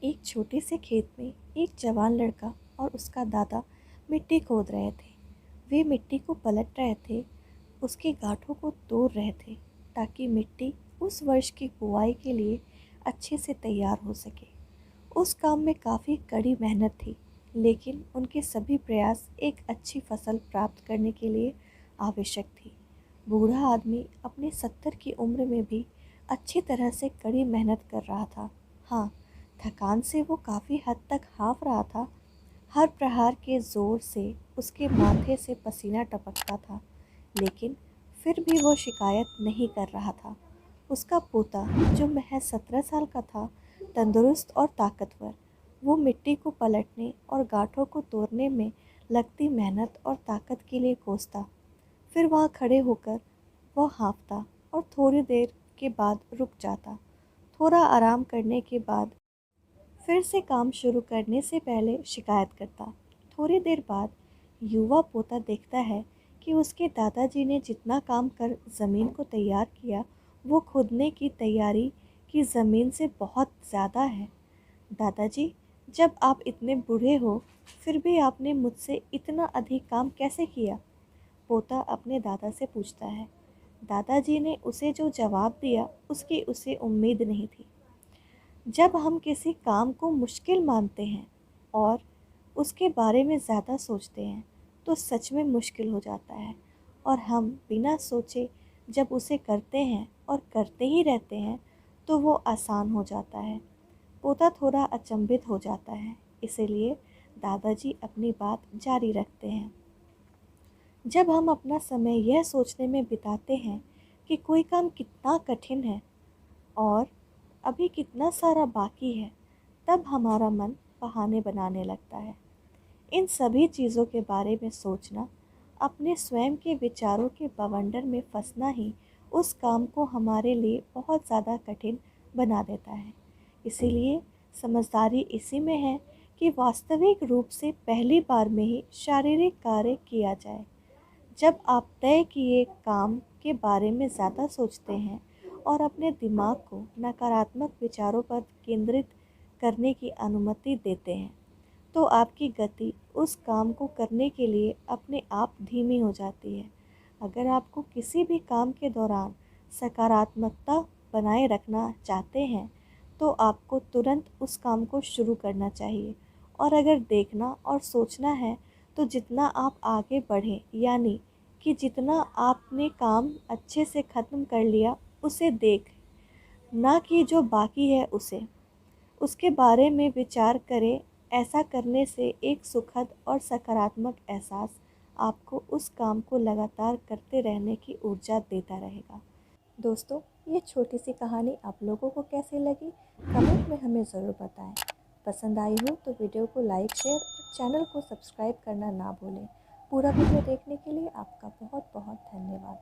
एक छोटे से खेत में एक जवान लड़का और उसका दादा मिट्टी खोद रहे थे। वे मिट्टी को पलट रहे थे, उसके गांठों को तोड़ रहे थे ताकि मिट्टी उस वर्ष की बुआई के लिए अच्छे से तैयार हो सके। उस काम में काफ़ी कड़ी मेहनत थी, लेकिन उनके सभी प्रयास एक अच्छी फसल प्राप्त करने के लिए आवश्यक थी। बूढ़ा आदमी अपने 70 की उम्र में भी अच्छी तरह से कड़ी मेहनत कर रहा था। हाँ, थकान से वो काफ़ी हद तक हाँफ रहा था। हर प्रहार के ज़ोर से उसके माथे से पसीना टपकता था, लेकिन फिर भी वो शिकायत नहीं कर रहा था। उसका पोता, जो महज 17 साल का था, तंदुरुस्त और ताकतवर, वो मिट्टी को पलटने और गांठों को तोड़ने में लगती मेहनत और ताकत के लिए कोसता। फिर वहाँ खड़े होकर वह हाँफता और थोड़ी देर के बाद रुक जाता। थोड़ा आराम करने के बाद फिर से काम शुरू करने से पहले शिकायत करता। थोड़ी देर बाद युवा पोता देखता है कि उसके दादाजी ने जितना काम कर ज़मीन को तैयार किया, वो खोदने की तैयारी की ज़मीन से बहुत ज़्यादा है। दादाजी, जब आप इतने बूढ़े हो, फिर भी आपने मुझसे इतना अधिक काम कैसे किया? पोता अपने दादा से पूछता है। दादाजी ने उसे जो जवाब दिया, उसकी उसे उम्मीद नहीं थी। जब हम किसी काम को मुश्किल मानते हैं और उसके बारे में ज़्यादा सोचते हैं, तो सच में मुश्किल हो जाता है, और हम बिना सोचे जब उसे करते हैं और करते ही रहते हैं, तो वो आसान हो जाता है। पोता थोड़ा अचंभित हो जाता है, इसीलिए दादाजी अपनी बात जारी रखते हैं। जब हम अपना समय यह सोचने में बिताते हैं कि कोई काम कितना कठिन है और अभी कितना सारा बाकी है, तब हमारा मन बहाने बनाने लगता है। इन सभी चीज़ों के बारे में सोचना, अपने स्वयं के विचारों के बवंडर में फंसना ही उस काम को हमारे लिए बहुत ज़्यादा कठिन बना देता है। इसीलिए समझदारी इसी में है कि वास्तविक रूप से पहली बार में ही शारीरिक कार्य किया जाए। जब आप तय किए काम के बारे में ज़्यादा सोचते हैं और अपने दिमाग को नकारात्मक विचारों पर केंद्रित करने की अनुमति देते हैं, तो आपकी गति उस काम को करने के लिए अपने आप धीमी हो जाती है। अगर आपको किसी भी काम के दौरान सकारात्मकता बनाए रखना चाहते हैं, तो आपको तुरंत उस काम को शुरू करना चाहिए। और अगर देखना और सोचना है, तो जितना आप आगे बढ़ें, यानी कि जितना आपने काम अच्छे से ख़त्म कर लिया, उसे देख, ना कि जो बाकी है उसे, उसके बारे में विचार करें। ऐसा करने से एक सुखद और सकारात्मक एहसास आपको उस काम को लगातार करते रहने की ऊर्जा देता रहेगा। दोस्तों, ये छोटी सी कहानी आप लोगों को कैसी लगी, कमेंट में हमें ज़रूर बताएं। पसंद आई हो तो वीडियो को लाइक, शेयर और चैनल को सब्सक्राइब करना ना भूलें। पूरा वीडियो देखने के लिए आपका बहुत बहुत धन्यवाद।